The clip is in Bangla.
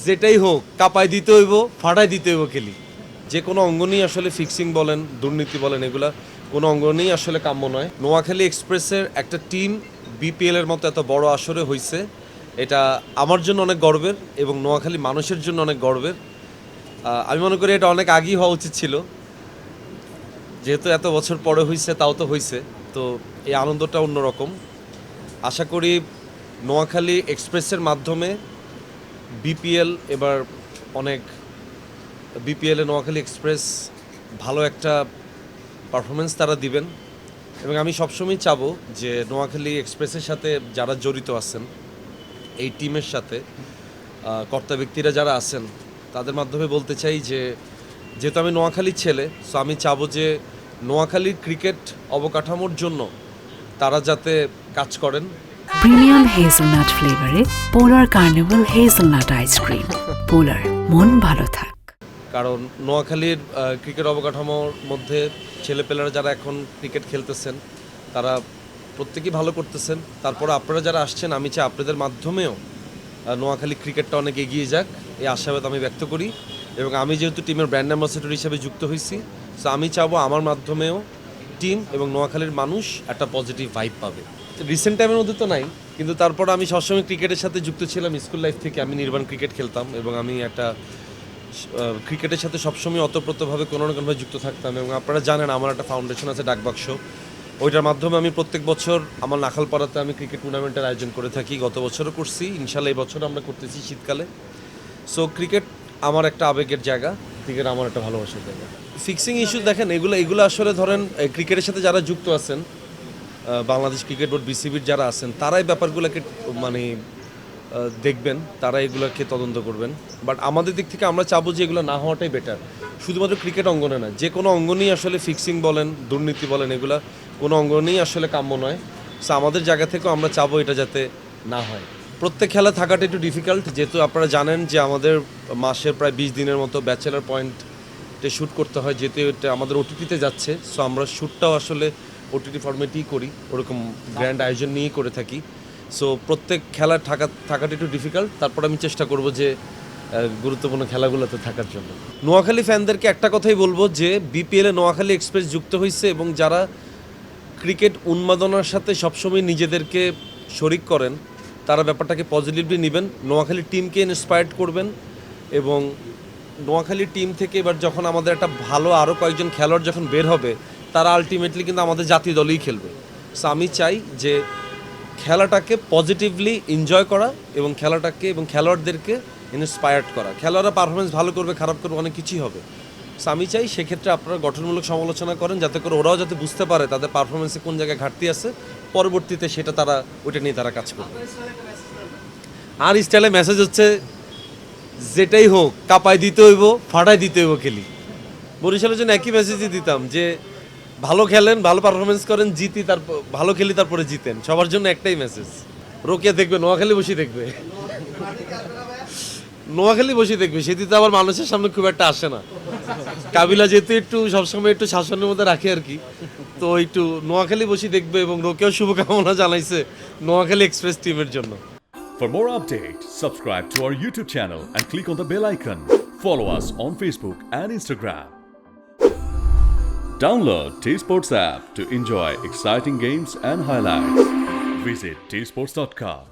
যেটাই হোক কাপায় দিতে হইব, ফাটাই দিতে হইব খেলি। যে কোনো অঙ্গনেই আসলে ফিক্সিং বলেন, দুর্নীতি বলেন, এগুলা কোনো অঙ্গনেই আসলে কাম্য নয়। নোয়াখালী এক্সপ্রেসের একটা টিম বিপিএল এর মতো এত বড় আসরে হয়েছে, এটা আমার জন্য অনেক গর্বের এবং নোয়াখালী মানুষের জন্য অনেক গর্বের। আমি মনে করি এটা অনেক আগেই হওয়া উচিত ছিল, যেহেতু এত বছর পরে হয়েছে, তাও তো হয়েছে। তো এই আনন্দটা অন্যরকম। আশা করি নোয়াখালী এক্সপ্রেসের মাধ্যমে বিপিএল এবার অনেক, বিপিএলে নোয়াখালী এক্সপ্রেস ভালো একটা পারফরমেন্স তারা দিবেন এবং আমি সবসময় চাবো যে নোয়াখালী এক্সপ্রেসের সাথে যারা জড়িত আছেন, এই টিমের সাথে কর্তা ব্যক্তিরা যারা আছেন, তাদের মাধ্যমে বলতে চাই যে যেহেতু আমি নোয়াখালীর ছেলে, সো আমি চাবো যে নোয়াখালীর ক্রিকেট অবকাঠামোর জন্য তারা যাতে কাজ করেন। প্রিমিয়াম হেজেলনাট ফ্লেভারে পোলার কার্নিভাল হেজেলনাট আইসক্রিম। পোলার, মন ভালো থাক। কারণ নোয়াখালীর ক্রিকেট অবকাঠামোর মধ্যে ছেলেপেলেরা যারা এখন ক্রিকেট খেলতেছেন তারা প্রত্যেকেই ভালো করতেছেন। তারপর আপনারা যারা আসছেন, আমি চাই আপনাদের মাধ্যমেও নোয়াখালী ক্রিকেটটা অনেক এগিয়ে যাক, এই আশাবাদ আমি ব্যক্ত করি। এবং আমি যেহেতু টিমের ব্র্যান্ড অ্যাম্বাসেডর হিসেবে যুক্ত হয়েছি, সো আমি চাবো আমার মাধ্যমেও টিম এবং নোয়াখালীর মানুষ একটা পজিটিভ ভাইব পাবে। রিসেন্ট টাইমের মধ্যে তো নাই, কিন্তু তারপর আমি সবসময় ক্রিকেটের সাথে যুক্ত ছিলাম। স্কুল লাইফ থেকে আমি নির্বাণ ক্রিকেট খেলতাম এবং আমি একটা ক্রিকেটের সাথে সবসময় অতপ্রতভাবে কোনো না কোনোভাবে যুক্ত থাকতাম। এবং আপনারা জানেন আমার একটা ফাউন্ডেশন আছে ডাকবাক্স, ওইটার মাধ্যমে আমি প্রত্যেক বছর আমার নাখালপাড়াতে আমি ক্রিকেট টুর্নামেন্টের আয়োজন করে থাকি। গত বছরও করছি, ইনশাল্লাহ এই বছর আমরা করতেছি শীতকালে। সো ক্রিকেট আমার একটা আবেগের জায়গা, ক্রিকেট আমার একটা ভালোবাসার জায়গা। ফিক্সিং ইস্যু দেখেন, এগুলো আসলে ধরেন ক্রিকেটের সাথে যারা যুক্ত আছেন, বাংলাদেশ ক্রিকেট বোর্ড বিসিবির যারা আছেন, তারাই ব্যাপারগুলোকে মানে দেখবেন, তারা এগুলোকে তদন্ত করবেন। বাট আমাদের দিক থেকে আমরা চাবো যে এগুলো না হওয়াটাই বেটার। শুধুমাত্র ক্রিকেট অঙ্গনে না, যে কোনো অঙ্গনেই আসলে ফিক্সিং বলেন, দুর্নীতি বলেন, এগুলা কোনো অঙ্গনেই আসলে কাম্য নয়। সো আমাদের জায়গা থেকেও আমরা চাবো এটা যাতে না হয়। প্রত্যেক খেলা থাকাটা একটু ডিফিকাল্ট, যেহেতু আপনারা জানেন যে আমাদের মাসের প্রায় 20 দিনের মতো ব্যাচেলার পয়েন্টে শ্যুট করতে হয়, যেহেতু এটা আমাদের ওটিটিতে যাচ্ছে। সো আমরা শ্যুটটাও আসলে ওটিটি ফরম্যাটেই করি, ওরকম গ্র্যান্ড আয়োজন নিয়েই করে থাকি। সো প্রত্যেক খেলা থাকাটা একটু ডিফিকাল্ট। তারপর আমি চেষ্টা করব যে গুরুত্বপূর্ণ খেলাগুলোতে থাকার জন্য। নোয়াখালী ফ্যানদেরকে একটা কথাই বলবো যে বিপিএলে নোয়াখালী এক্সপ্রেস যুক্ত হয়েছে এবং যারা ক্রিকেট উন্মাদনার সাথে সবসময় নিজেদেরকে শরিক করেন, তারা ব্যাপারটাকে পজিটিভলি নেবেন, নোয়াখালী টিমকে ইন্সপায়ার্ড করবেন। এবং নোয়াখালী টিম থেকে এবার যখন আমাদের একটা ভালো আরও কয়েকজন খেলোয়াড় যখন বের হবে, তারা আলটিমেটলি কিন্তু আমাদের জাতীয় দলেই খেলবে। সো আমি চাই যে খেলাটাকে পজিটিভলি এনজয় করা এবং খেলাটাকে এবং খেলোয়াড়দেরকে ইন্সপায়ার্ড করা। খেলোয়াড়রা পারফরমেন্স ভালো করবে, খারাপ করবে, অনেক কিছুই হবে। সো আমি চাই সেক্ষেত্রে আপনারা গঠনমূলক সমালোচনা করেন, যাতে করে ওরাও যাতে বুঝতে পারে তাদের পারফরমেন্সে কোন জায়গায় ঘাটতি আছে, পরবর্তীতে সেটা তারা ওইটা নিয়ে তারা কাজ করবে। আর স্টাইলে মেসেজ হচ্ছে যেটাই হোক কাপায় দিতে হইব, ফাটাই দিতে হইব খেলি। বরিশালের জন্য একই মেসেজই দিতাম যে ভালো খেলেন, ভালো পারফরমেন্স করেন, জিতি, তারপর ভালো খেলি, তারপরে জিতেন। সবার জন্য একটাই মেসেজ। রোকিয়া দেখবে, নোয়াখালী বসে দেখবে, নোয়াখালী বসে দেখবে, সেটি তো আবার মানুষের সামনে খুব একটা আসে না। কাবিলা যেহেতু একটু সবসময় একটু শাসনের মধ্যে রাখে আর কি, তো একটু নোয়াখালী বসে দেখবে। এবং রোকিয়াও শুভকামনা জানাইছে নোয়াখালী এক্সপ্রেস টিমের জন্য। For more updates, subscribe to our YouTube channel and click on the bell icon. Follow us on Facebook and Instagram. Download T-Sports app to enjoy exciting games and highlights. Visit tsports.com.